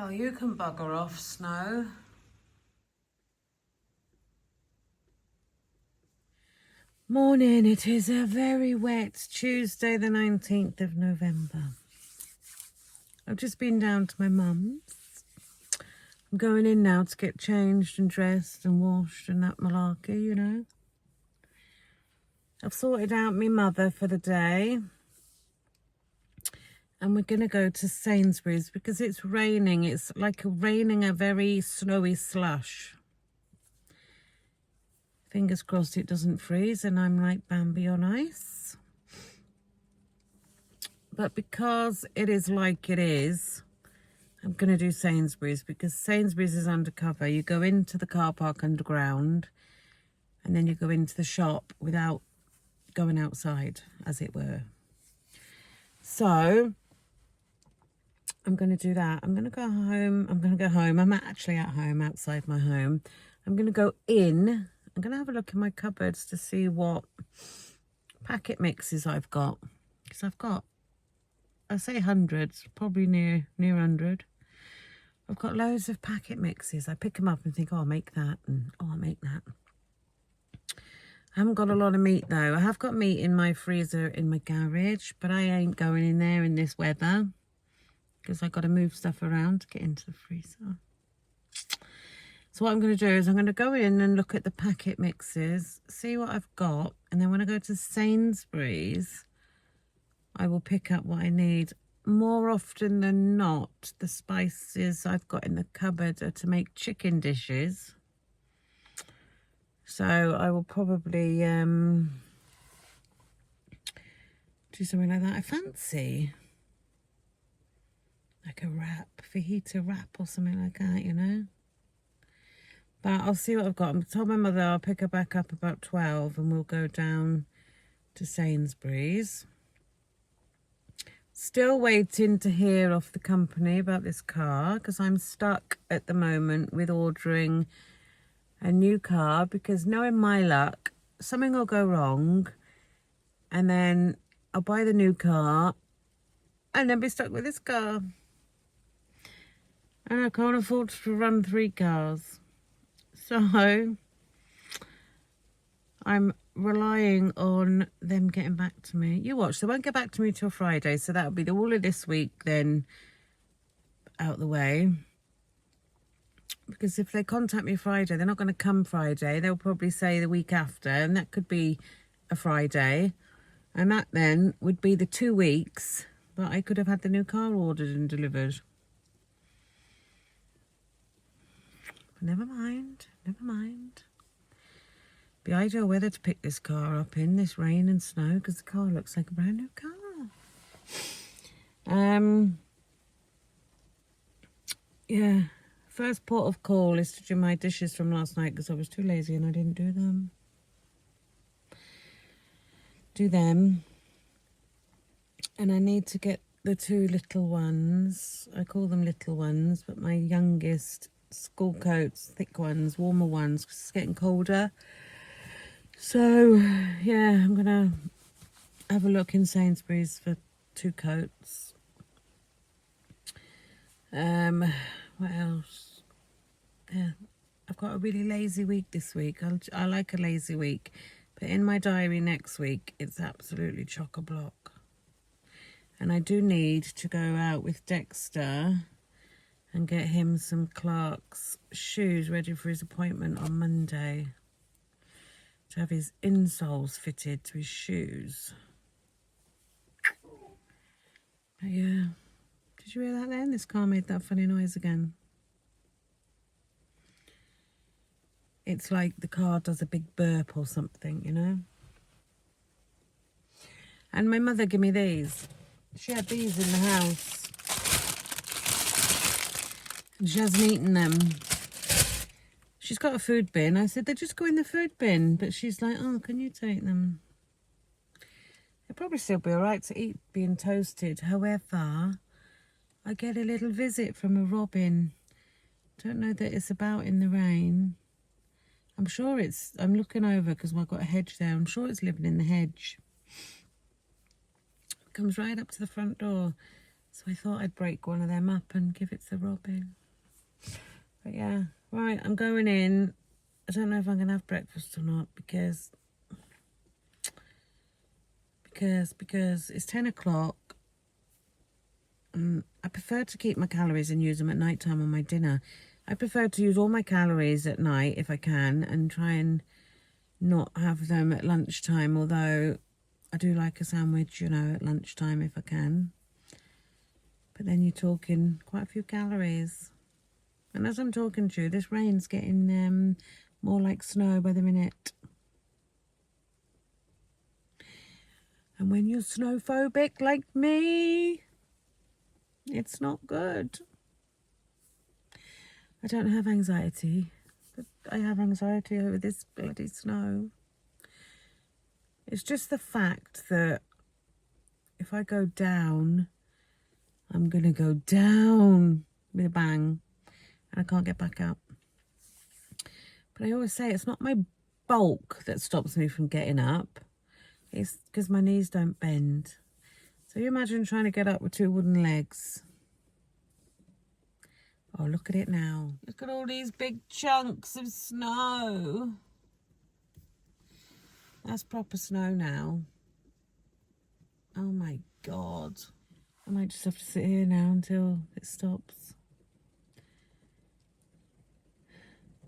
Well, you can bugger off, Snow. Morning, it is a very wet Tuesday the 19th of November. I've just been down to my mum's. I'm going in now to get changed and dressed and washed and that malarkey, you know. I've sorted out my mother for the day. And we're going to go to Sainsbury's because it's raining. It's like raining a very snowy slush. Fingers crossed it doesn't freeze and I'm like Bambi on ice. But because it is like it is, I'm going to do Sainsbury's because Sainsbury's is undercover. You go into the car park underground and then you go into the shop without going outside, as it were. So I'm going to do that. I'm going to go home. I'm actually at home, outside my home. I'm going to go in. I'm going to have a look in my cupboards to see what packet mixes I've got. Because I've got, I say hundreds, probably near 100. I've got loads of packet mixes. I pick them up and think, oh, I'll make that. And oh, I'll make that. I haven't got a lot of meat though. I have got meat in my freezer in my garage, but I ain't going in there in this weather because I've got to move stuff around to get into the freezer. So what I'm going to do is I'm going to go in and look at the packet mixes, see what I've got, and then when I go to Sainsbury's, I will pick up what I need. More often than not, the spices I've got in the cupboard are to make chicken dishes. So I will probably do something like that. I fancy like a wrap, fajita wrap or something like that, you know. But I'll see what I've got. I told my mother I'll pick her back up about 12 and we'll go down to Sainsbury's. Still waiting to hear off the company about this car because I'm stuck at the moment with ordering a new car because knowing my luck, something will go wrong and then I'll buy the new car and then be stuck with this car. And I can't afford to run 3 cars. So I'm relying on them getting back to me. You watch, they won't get back to me till Friday, so that'll be all of this week then out the way. Because if they contact me Friday, they're not going to come Friday. They'll probably say the week after, and that could be a Friday. And that then would be the 2 weeks that I could have had the new car ordered and delivered. But never mind, never mind. Be ideal weather to pick this car up in, this rain and snow, because the car looks like a brand new car. Yeah. First port of call is to do my dishes from last night because I was too lazy and I didn't do them. Do them. And I need to get the 2 little ones. I call them little ones, but my youngest school coats, thick ones, warmer ones, because it's getting colder. So, yeah, I'm going to have a look in Sainsbury's for 2 coats. What else? Yeah, I've got a really lazy week this week. I like a lazy week. But in my diary next week, it's absolutely chock-a-block. And I do need to go out with Dexter and get him some Clark's shoes ready for his appointment on Monday. To have his insoles fitted to his shoes. But yeah. Did you hear that then? This car made that funny noise again. It's like the car does a big burp or something, you know? And my mother gave me these. She had these in the house. And she hasn't eaten them. She's got a food bin. I said, they just go in the food bin. But she's like, oh, can you take them? They'll probably still be all right to eat being toasted. However, I get a little visit from a robin. Don't know that it's about in the rain. I'm sure it's, I'm looking over because I've got a hedge there. I'm sure it's living in the hedge. Comes right up to the front door. So I thought I'd break one of them up and give it to Robin. But yeah, right, I'm going in. I don't know if I'm going to have breakfast or not because it's 10 o'clock. I prefer to keep my calories and use them at night time on my dinner. I prefer to use all my calories at night if I can and try and not have them at lunchtime, although I do like a sandwich, you know, at lunchtime if I can. But then you're talking quite a few calories. And as I'm talking to you, this rain's getting more like snow by the minute. And when you're snowphobic like me, it's not good. I don't have anxiety, but I have anxiety over this bloody snow. It's just the fact that if I go down, I'm going to go down with a bang and I can't get back up. But I always say it's not my bulk that stops me from getting up. It's because my knees don't bend. So you imagine trying to get up with 2 wooden legs. Oh, look at it now. Look at all these big chunks of snow. That's proper snow now. Oh my God. I might just have to sit here now until it stops.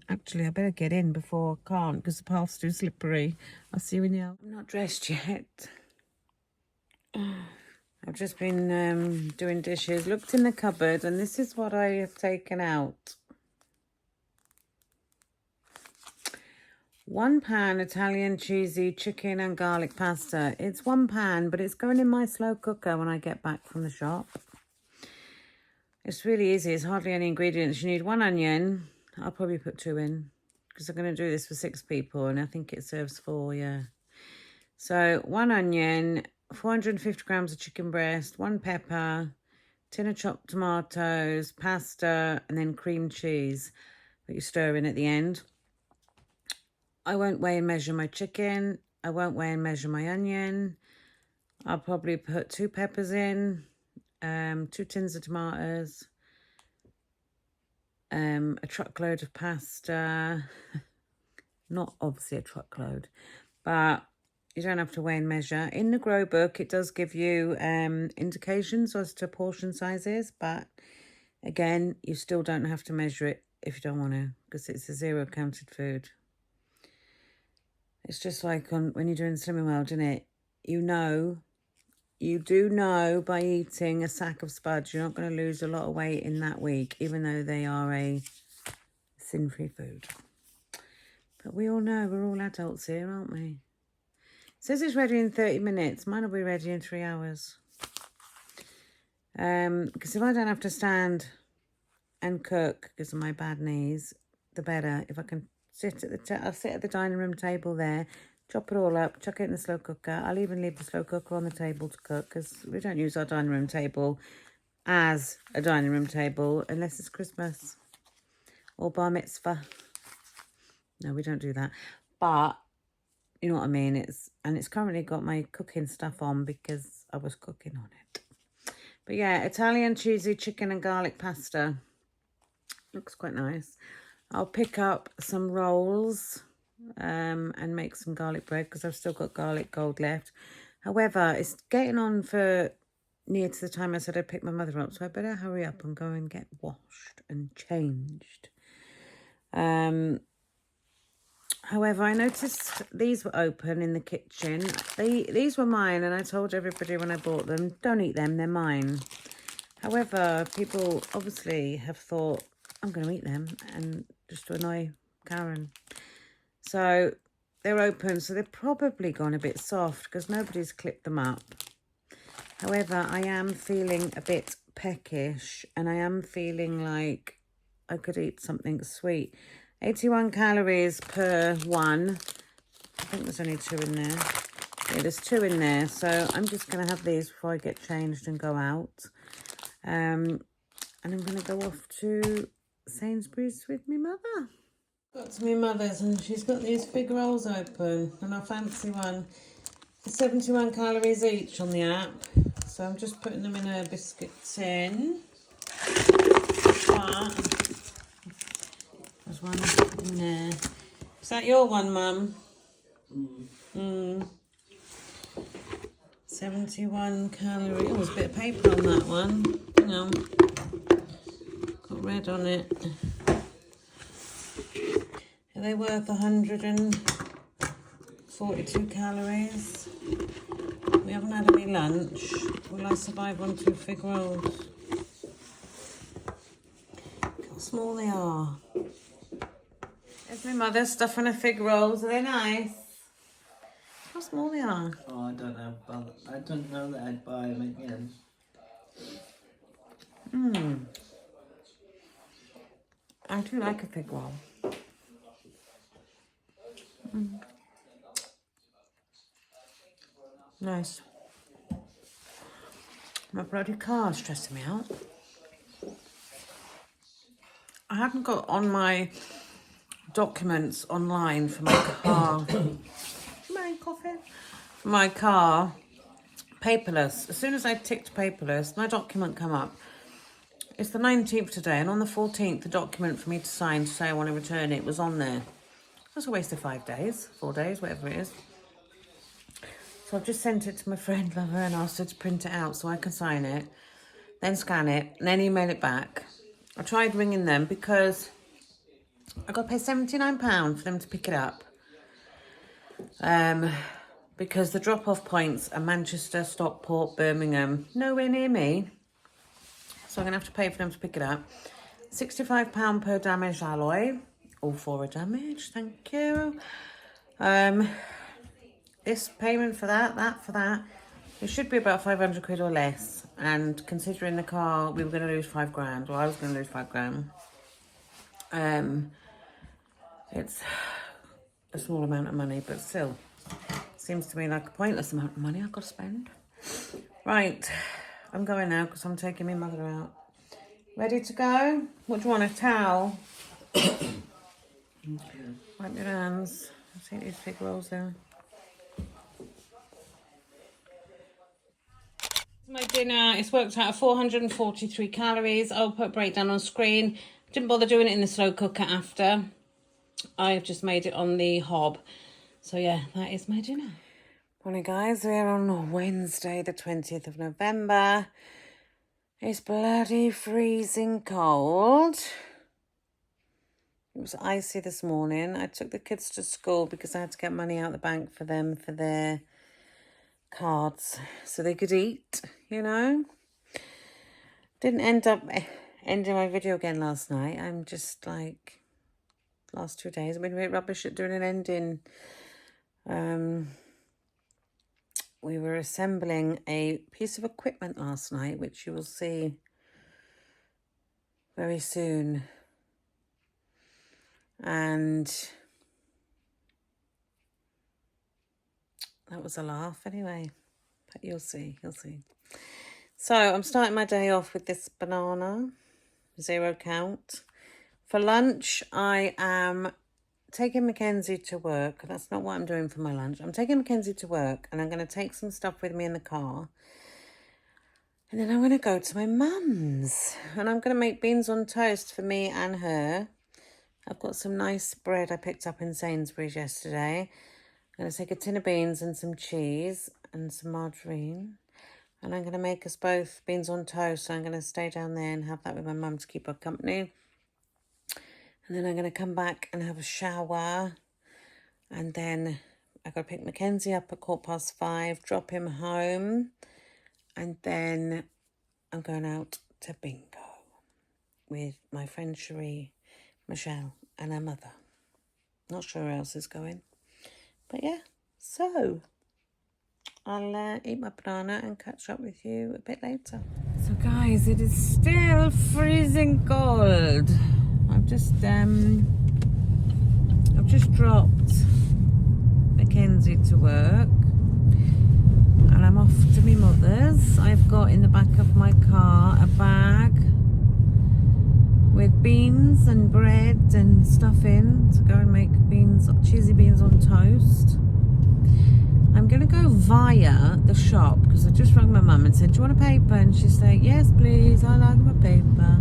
Actually, I better get in before I can't because the path's too slippery. I'll see you in the hour. I'm not dressed yet. I've just been doing dishes, looked in the cupboard, and this is what I have taken out. 1 pan Italian cheesy chicken and garlic pasta. It's 1 pan, but it's going in my slow cooker when I get back from the shop. It's really easy. It's hardly any ingredients. You need 1 onion. I'll probably put 2 in because I'm going to do this for 6 people, and I think it serves 4, yeah. So 1 onion, 450 grams of chicken breast, 1 pepper, tin of chopped tomatoes, pasta, and then cream cheese that you stir in at the end. I won't weigh and measure my chicken. I won't weigh and measure my onion. I'll probably put 2 peppers in, 2 tins of tomatoes, a truckload of pasta. Not obviously a truckload, but you don't have to weigh and measure. In the Grow book, it does give you indications as to portion sizes, but again, you still don't have to measure it if you don't want to, because it's a 0 counted food. It's just like when you're doing Slimming World, isn't it? You do know by eating a sack of spuds, you're not going to lose a lot of weight in that week, even though they are a sin-free food. But we all know we're all adults here, aren't we? It says it's ready in 30 minutes. Mine will be ready in 3 hours. Because if I don't have to stand and cook because of my bad knees, the better. If I can sit at I'll sit at the dining room table there, chop it all up, chuck it in the slow cooker. I'll even leave the slow cooker on the table to cook because we don't use our dining room table as a dining room table unless it's Christmas or bar mitzvah. No, we don't do that. But you know what I mean? It's currently got my cooking stuff on because I was cooking on it. But yeah, Italian cheesy chicken and garlic pasta. Looks quite nice. I'll pick up some rolls and make some garlic bread because I've still got garlic gold left. However, it's getting on for near to the time I said I'd pick my mother up, so I better hurry up and go and get washed and changed. However, I noticed these were open in the kitchen. These were mine, and I told everybody when I bought them, don't eat them, they're mine. However, people obviously have thought, I'm going to eat them, and just to annoy Karen. So they're open, so they've probably gone a bit soft because nobody's clipped them up. However, I am feeling a bit peckish, and I am feeling like I could eat something sweet. 81 calories per one. I think there's only 2 in there. Yeah, there's 2 in there. So I'm just going to have these before I get changed and go out. And I'm going to go off to Sainsbury's with my mother. Got to my mother's and she's got these big rolls open. And I fancy one. 71 calories each on the app. So I'm just putting them in a biscuit tin. There's one in there. Is that your one, Mum? 71 calories. Oh, there's a bit of paper on that one. Hang on. Got red on it. Are they worth 142 calories? We haven't had any lunch. Will I survive on 2 fig rolls? Look how small they are. There's my mother stuffing her fig rolls. Are they nice? How small they are. Oh, I don't know. I don't know that I'd buy them again. I do like a fig roll. Nice. My bloody car's stressing me out. I haven't got on my documents online for my car. My coffee. For my car, paperless. As soon as I ticked paperless, my document come up. It's the 19th today, and on the 14th, the document for me to sign to say I want to return it was on there. That's a waste of 5 days, 4 days, whatever it is. So I've just sent it to my friend Lover and asked her to print it out so I can sign it, then scan it, and then email it back. I tried ringing them because I got to pay £79 for them to pick it up. Because the drop-off points are Manchester, Stockport, Birmingham, nowhere near me. So I'm going to have to pay for them to pick it up. £65 per damaged alloy. All 4 are damaged, thank you. This payment for that for that. It should be about 500 quid or less. And considering the car, we were going to lose 5 grand. Well, I was going to lose 5 grand. It's a small amount of money, but still. Seems to me like a pointless amount of money I've got to spend. Right, I'm going now because I'm taking my mother out. Ready to go? What do you want, a towel? Wipe your hands. I'll take these fig rolls there. My dinner, it's worked out at 443 calories. I'll put a breakdown on screen. Didn't bother doing it in the slow cooker after. I've just made it on the hob. So yeah, that is my dinner. Morning guys, we're on Wednesday the 20th of November. It's bloody freezing cold. It was icy this morning. I took the kids to school because I had to get money out of the bank for them for their cards so they could eat, you know. Didn't end up ending my video again last night. I'm just like, last 2 days I've been a bit rubbish at doing an ending. We were assembling a piece of equipment last night, which you will see very soon. And that was a laugh anyway, but you'll see. So I'm starting my day off with this banana, 0 count. For lunch, I am taking Mackenzie to work. That's not what I'm doing for my lunch. I'm taking Mackenzie to work and I'm going to take some stuff with me in the car. And then I'm going to go to my mum's and I'm going to make beans on toast for me and her. I've got some nice bread I picked up in Sainsbury's yesterday. I'm going to take a tin of beans and some cheese and some margarine. And I'm going to make us both beans on toast. So I'm going to stay down there and have that with my mum to keep her company. And then I'm going to come back and have a shower. And then I've got to pick Mackenzie up at 5:15, drop him home. And then I'm going out to bingo with my friend Cherie, Michelle and her mother. Not sure who else is going. But yeah, so I'll eat my banana and catch up with you a bit later. So guys, it is still freezing cold. I've just dropped Mackenzie to work and I'm off to my mother's. I've got in the back of my car a bag with beans and bread and stuff in to go and make cheesy beans on toast. I'm I'm going to go via the shop because I just rang my mum and said, do you want a paper? And she said, yes, please, I like my paper.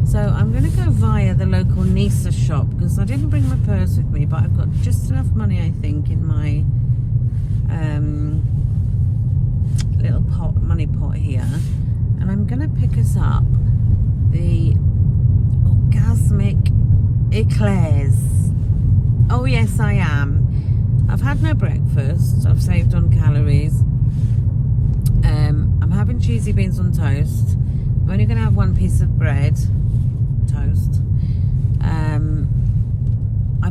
So I'm going to go via the local Nisa shop because I didn't bring my purse with me, but I've got just enough money, I think, in my little money pot here. And I'm going to pick us up the Orgasmic Eclairs. Oh, yes, I am. I've had no breakfast. I've saved on calories. I'm having cheesy beans on toast. I'm only going to have one piece of bread. Toast. I'm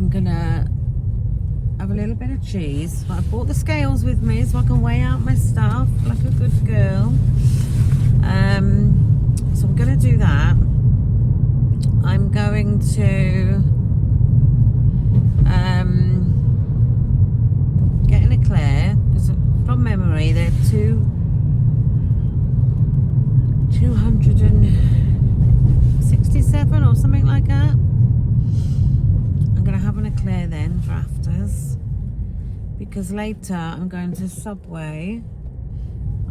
going to have a little bit of cheese. I brought the scales with me so I can weigh out my stuff like a good girl. So I'm going to do that. I'm going to get an eclair because from memory they're 267 or something like that. I'm going to have an eclair then for afters because later I'm going to Subway,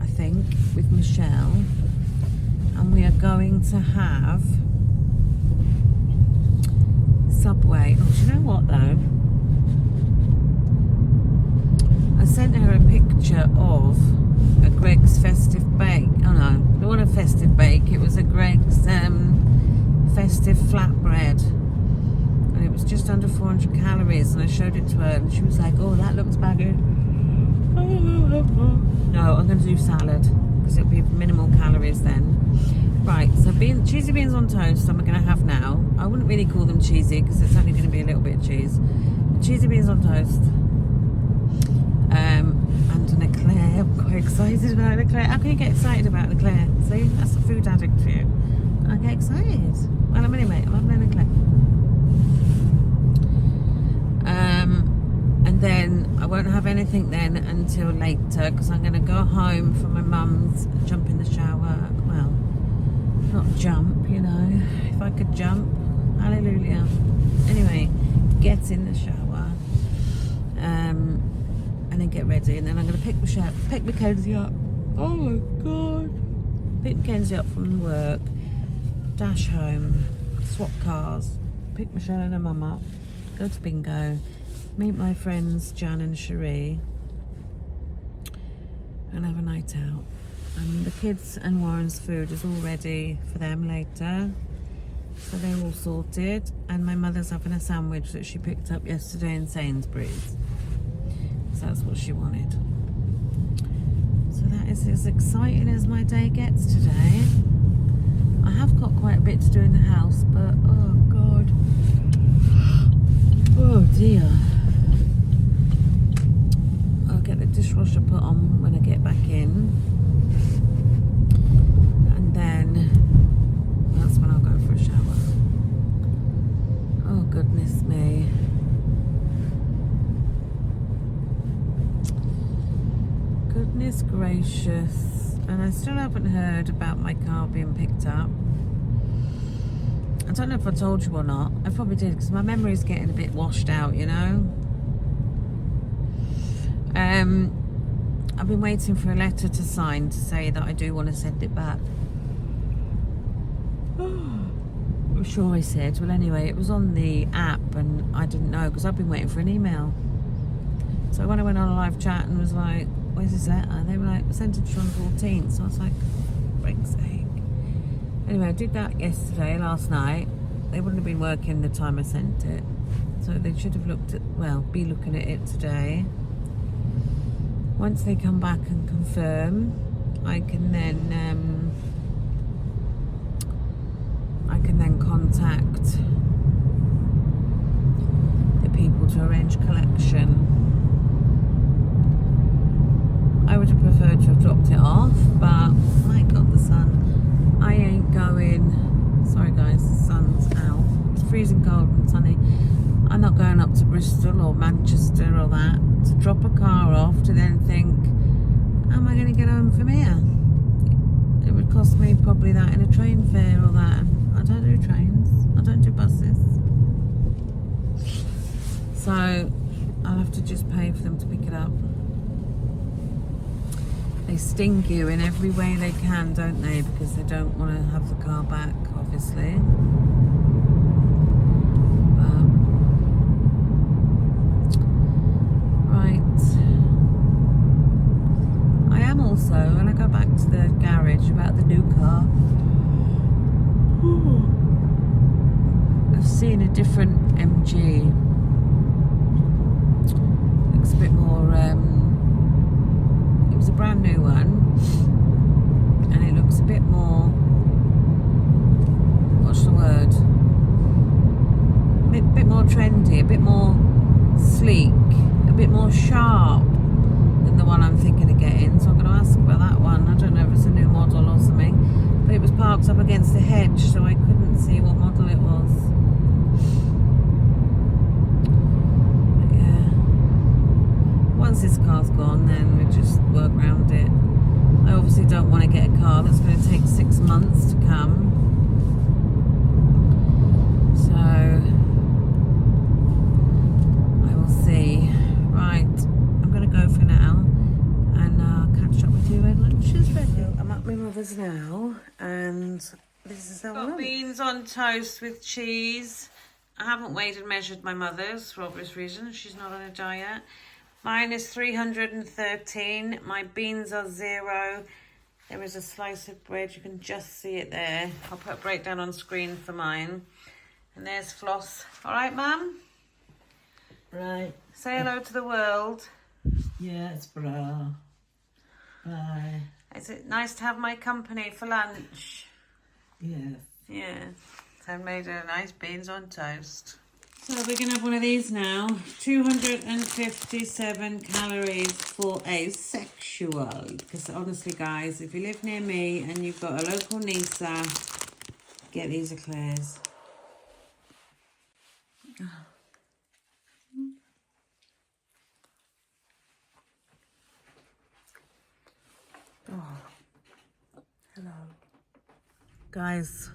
I think, with Michelle, and we are going to have Subway. Oh, do you know what though? I sent her a picture of a Greg's Festive Bake. Oh no, it wasn't a Festive Bake. It was a Greg's Festive Flatbread, and it was just under 400 calories. And I showed it to her, and she was like, "Oh, that looks baggy." No, I'm going to do salad because it'll be minimal calories then. Right, so cheesy beans on toast I'm going to have now. I wouldn't really call them cheesy because it's only going to be a little bit of cheese. But cheesy beans on toast. And an eclair. I'm quite excited about an eclair. How can you get excited about an eclair? See, that's a food addict for you. I get excited. Well, anyway, I'm having an eclair. And then I won't have anything then until later because I'm going to go home from my mum's, jump in the shower. Well, not jump, you know. If I could jump, hallelujah. Anyway, get in the shower. And then get ready, and then I'm going to pick Mackenzie up. Oh my god! Pick Mackenzie up from work, dash home, swap cars, pick Michelle and her mum up, go to bingo, meet my friends Jan and Cherie, and have a night out. And the kids and Warren's food is all ready for them later, so they're all sorted. And my mother's having a sandwich that she picked up yesterday in Sainsbury's. That's what she wanted. So that is as exciting as my day gets today. I have got quite a bit to do in the house, but oh god, oh dear. I'll get the dishwasher put on when I get back in, and then that's when I'll go for a shower. Oh goodness me. Goodness gracious. And I still haven't heard about my car being picked up. I don't know if I told you or not. I probably did because my memory is getting a bit washed out, you know. I've been waiting for a letter to sign to say that I do want to send it back. I'm sure I said. Well, anyway, it was on the app and I didn't know because I've been waiting for an email. So when I went on a live chat and was like, where's this letter? They were like, sent it on the 14th. So I was like, for break's sake. Anyway, I did that last night. They wouldn't have been working the time I sent it. So they should have be looking at it today. Once they come back and confirm, I can then contact the people to arrange collection. I would have preferred to have dropped it off, but my god, the sun. I ain't going. Sorry guys, the sun's out. It's freezing cold and sunny. I'm not going up to Bristol or Manchester or that to drop a car off to then think, how am I going to get home from here? It would cost me probably that in a train fare or that. I don't do trains. I don't do buses. So I'll have to just pay for them to pick it up. They sting you in every way they can, don't they? Because they don't want to have the car back, obviously. But, right. I am also, when I go back to the garage about the new car, I've seen a different MG. Looks a bit more, it was a brand new one, and it looks a bit more, what's the word? Bit more trendy, a bit more sleek, a bit more sharp than the one I'm thinking of getting. So I'm going to ask about that one. I don't know if it's a new model or something, but it was parked up against the hedge, so I couldn't see what model it was. But yeah, once this car's gone, then we just work around it. I obviously don't want to get a car that's going to take 6 months to come. So I will see. Right, I'm going to go for now, and I'll catch up with you when lunch is ready. I'm at my mother's now, and this is how I got beans on toast with cheese. I haven't weighed and measured my mother's for obvious reasons. She's not on a diet. Mine is 313. My beans are 0. There is a slice of bread. You can just see it there. I'll put a breakdown on screen for mine. And there's Floss. All right, Mum? Right. Say hello to the world. Yes, bra. Bye. Is it nice to have my company for lunch? Yes. Yeah. So I made a nice beans on toast. So we're going to have one of these now. 257 calories for asexual. Because honestly, guys, if you live near me and you've got a local Nisa, get these eclairs. Oh. Hello. Guys,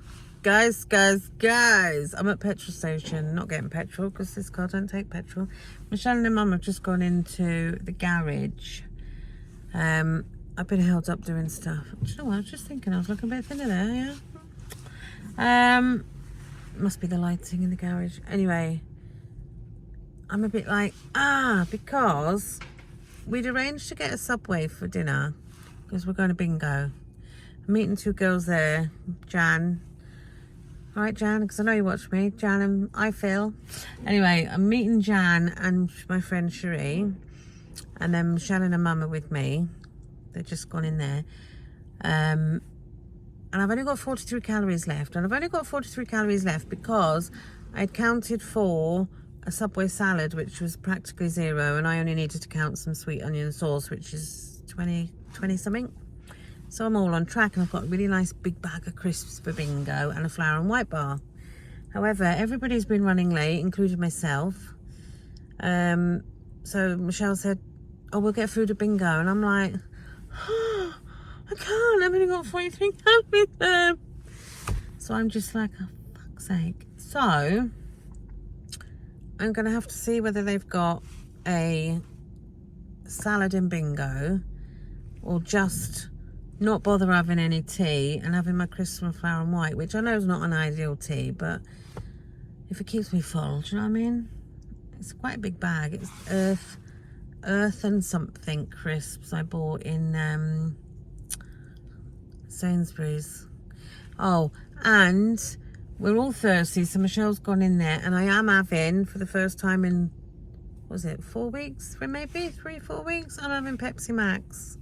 I'm at petrol station, not getting petrol because this car don't take petrol. Michelle and her mum have just gone into the garage. I've been held up doing stuff. Do you know what? I was just thinking I was looking a bit thinner there, yeah. Must be the lighting in the garage. Anyway, I'm a bit like, because we'd arranged to get a Subway for dinner because we're going to bingo. I'm meeting 2 girls there, Jan. All right, Jan, because I know you watch me. Jan and I feel. Anyway, I'm meeting Jan and my friend Cherie. And then Michelle and her mum are with me. They've just gone in there. And I've only got 43 calories left. And I've only got 43 calories left because I'd counted for a Subway salad, which was practically 0. And I only needed to count some sweet onion sauce, which is 20 something. So I'm all on track, and I've got a really nice big bag of crisps for bingo and a flour and white bar. However, everybody's been running late, including myself. So Michelle said, oh, we'll get food at bingo. And I'm like, oh, I can't, I've only got 43 calories left. So I'm just like, oh, fuck's sake. So I'm going to have to see whether they've got a salad in bingo or just not bother having any tea and having my crisps and flour and white, which I know is not an ideal tea, but if it keeps me full, do you know what I mean? It's quite a big bag. It's earth and something crisps I bought in Sainsbury's. Oh, and we're all thirsty, so Michelle's gone in there, and I am having, for the first time in, what was it, 4 weeks? Maybe 3-4 weeks, I'm having Pepsi Max.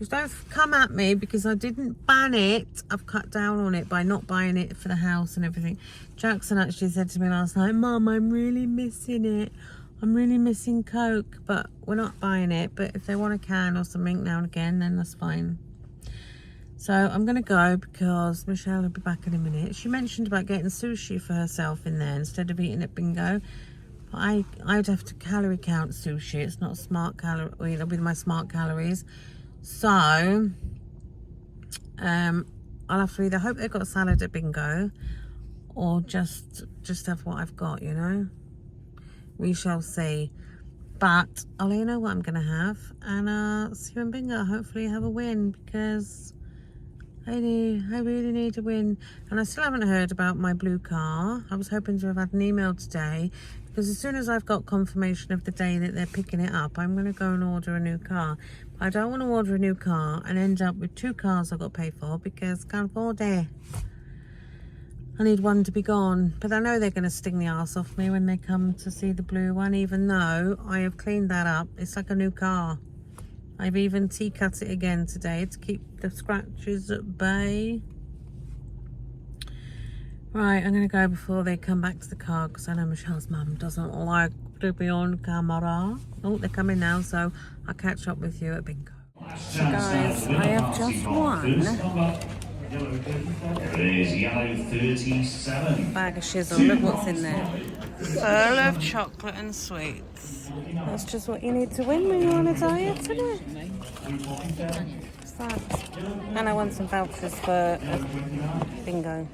Don't come at me because I didn't ban it. I've cut down on it by not buying it for the house and everything. Jackson actually said to me last night, Mum, I'm really missing it. I'm really missing Coke, but we're not buying it. But if they want a can or something now and again, then that's fine. So I'm going to go because Michelle will be back in a minute. She mentioned about getting sushi for herself in there instead of eating at bingo. But I'd have to calorie count sushi. It's not smart calorie. Well, it'll be my smart calories. So I'll have to either hope they've got a salad at bingo or just have what I've got, you know. We shall see. But I'll let you know what I'm going to have. And see you in bingo. Hopefully have a win, because I really need a win. And I still haven't heard about my blue car. I was hoping to have had an email today, because as soon as I've got confirmation of the day that they're picking it up, I'm going to go and order a new car. I don't want to order a new car and end up with 2 cars I've got to pay for, because I can't afford it. I need one to be gone. But I know they're going to sting the arse off me when they come to see the blue one, even though I have cleaned that up. It's like a new car. I've even tea-cut it again today to keep the scratches at bay. Right, I'm going to go before they come back to the car, because I know Michelle's mum doesn't like to be on camera. Oh, they're coming now, so I'll catch up with you at bingo. So guys, I have just won There's yellow 37. bag of shizzle. Look what's in there. Full of chocolate and sweets. That's just what you need to win when you're on a diet, isn't it? What's that? And I won some vouchers for bingo.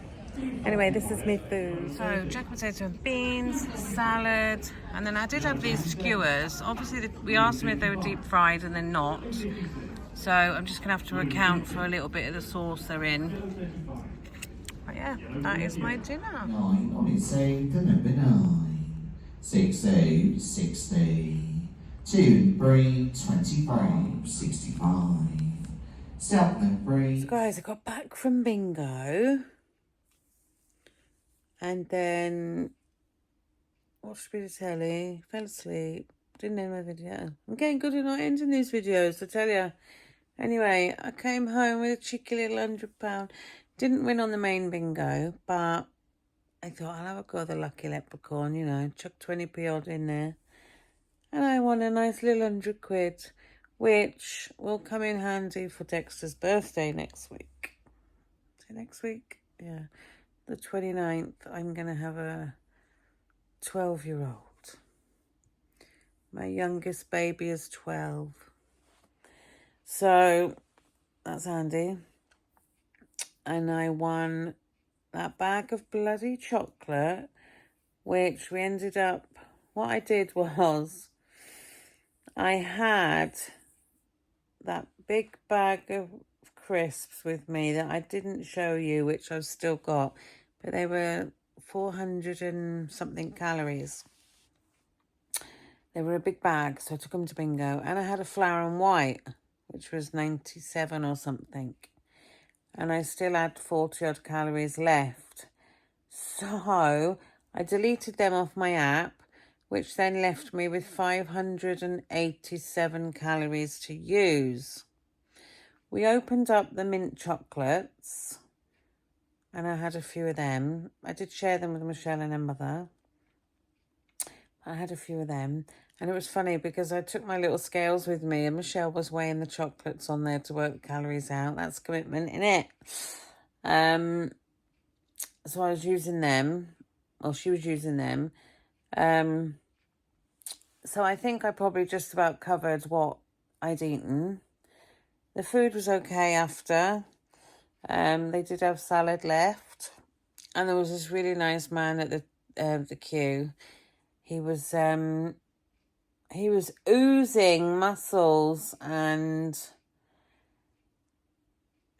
Anyway, this is my food. So, jack potato and beans, salad, and then I did have these skewers. Obviously, we asked them if they were deep fried, and they're not. So I'm just going to have to account for a little bit of the sauce they're in. But yeah, that is my dinner. 9 on its way to number 9. 60, 60. 2, 3, 25, 65. 7, 3. So guys, I got back from bingo. And then watched a bit of telly, fell asleep, didn't end my video. I'm getting good at not ending these videos, I tell you. Anyway, I came home with a cheeky little £100. Didn't win on the main bingo, but I thought I'll have a go at the lucky leprechaun, you know, chuck 20p odd in there. And I won a nice little 100 quid, which will come in handy for Dexter's birthday next week. Is it next week? Yeah. The 29th, I'm going to have a 12-year-old. My youngest baby is 12. So that's handy. And I won that bag of bloody chocolate, which we ended up, what I did was, I had that big bag of crisps with me that I didn't show you, which I've still got, but they were 400 and something calories. They were a big bag, so I took them to bingo. And I had a flour and white, which was 97 or something. And I still had 40 odd calories left. So I deleted them off my app, which then left me with 587 calories to use. We opened up the mint chocolates, and I had a few of them. I did share them with Michelle and her mother. I had a few of them. And it was funny because I took my little scales with me, and Michelle was weighing the chocolates on there to work the calories out. That's commitment, innit? So I was using them. Well, she was using them. So I think I probably just about covered what I'd eaten. The food was okay after. They did have salad left. And there was this really nice man at the queue. He was oozing muscles, and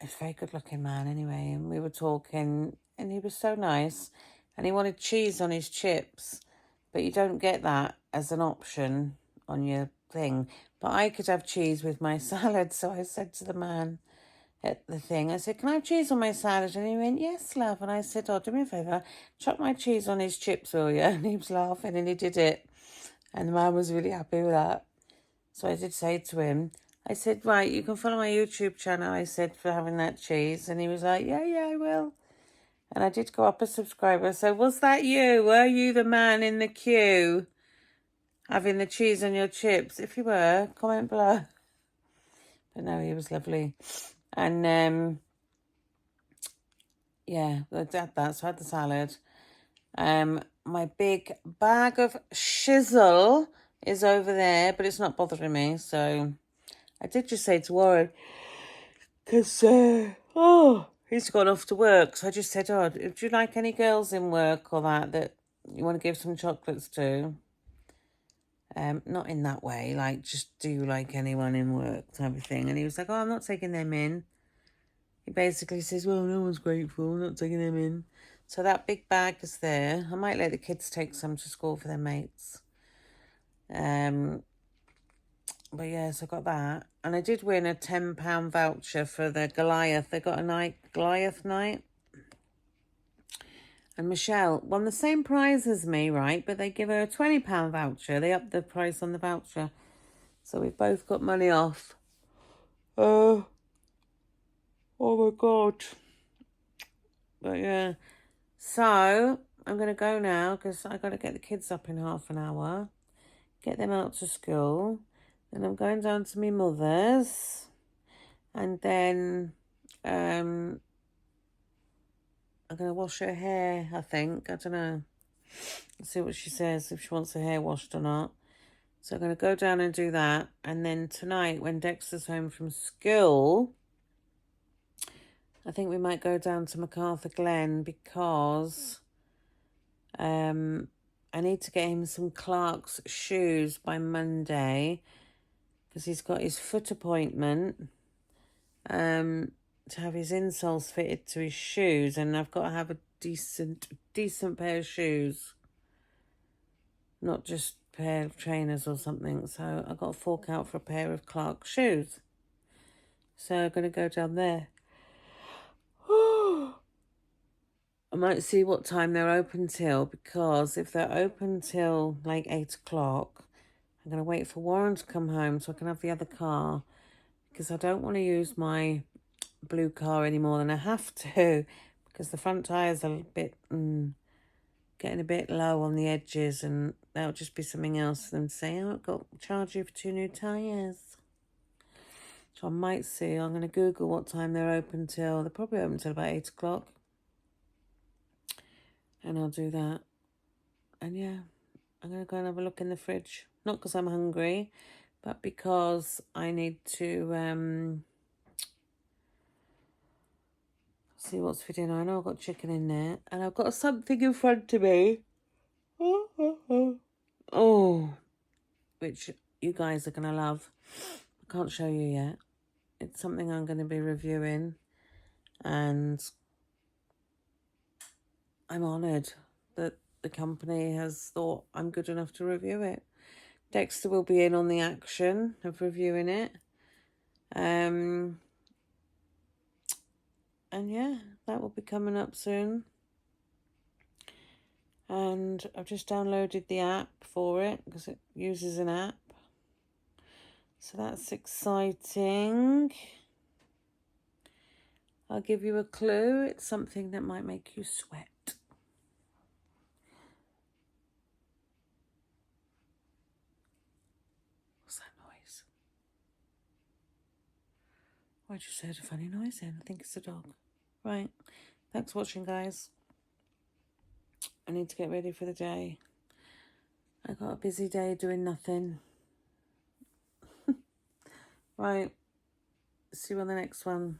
he's a very good looking man anyway. And we were talking, and he was so nice. And he wanted cheese on his chips, but you don't get that as an option on your thing. But I could have cheese with my salad, so I said to the man at the thing, I said, can I have cheese on my salad? And he went, yes, love. And I said, oh, do me a favour, chuck my cheese on his chips, will you? And he was laughing, and he did it. And the man was really happy with that. So I did say to him, I said, right, you can follow my YouTube channel, I said, for having that cheese. And he was like, yeah, I will. And I did go up a subscriber. So was that you? Were you the man in the queue having the cheese on your chips? If you were, comment below. But no, he was lovely. And yeah, I had that. So I had the salad. My big bag of shizzle is over there, but it's not bothering me. So I did just say to Warren, because he's gone off to work. So I just said, oh, do you like any girls in work or that you want to give some chocolates to? Not in that way, like just do like anyone in work type of thing. And he was like, oh, I'm not taking them in. He basically says, well, no one's grateful, I'm not taking them in. So that big bag is there. I might let the kids take some to school for their mates. But yeah, so I got that. And I did win a £10 voucher for the Goliath. They got a Goliath night. And Michelle won the same prize as me, right? But they give her a £20 voucher. They upped the price on the voucher. So we've both got money off. Oh my God. But yeah. So I'm going to go now because I got to get the kids up in half an hour. Get them out to school. Then I'm going down to my mother's. And then I'm going to wash her hair, I think. I don't know. Let's see what she says, if she wants her hair washed or not. So I'm going to go down and do that. And then tonight, when Dexter's home from school, I think we might go down to MacArthur Glen because I need to get him some Clark's shoes by Monday because he's got his foot appointment to have his insoles fitted to his shoes, and I've got to have a decent pair of shoes, not just a pair of trainers or something. So I've got to fork out for a pair of Clark's shoes. So I'm going to go down there. I might see what time they're open till, because if they're open till like 8 o'clock, I'm going to wait for Warren to come home so I can have the other car, because I don't want to use my blue car any more than I have to, because the front tyres are a bit getting a bit low on the edges, and that'll just be something else for them to say, oh, I've got to charge you for 2 new tyres. So I might see. I'm going to Google what time they're open till. They're probably open till about 8 o'clock. And I'll do that. And yeah, I'm going to go and have a look in the fridge. Not because I'm hungry, but because I need to see what's for dinner. I know I've got chicken in there. And I've got something in front of me. Oh, which you guys are going to love. I can't show you yet. It's something I'm going to be reviewing. And I'm honoured that the company has thought I'm good enough to review it. Dexter will be in on the action of reviewing it. And yeah, that will be coming up soon. And I've just downloaded the app for it because it uses an app. So that's exciting. I'll give you a clue. It's something that might make you sweat. What's that noise? I just heard a funny noise then. I think it's a dog. Right. Thanks for watching, guys. I need to get ready for the day. I got a busy day doing nothing. Right. See you on the next one.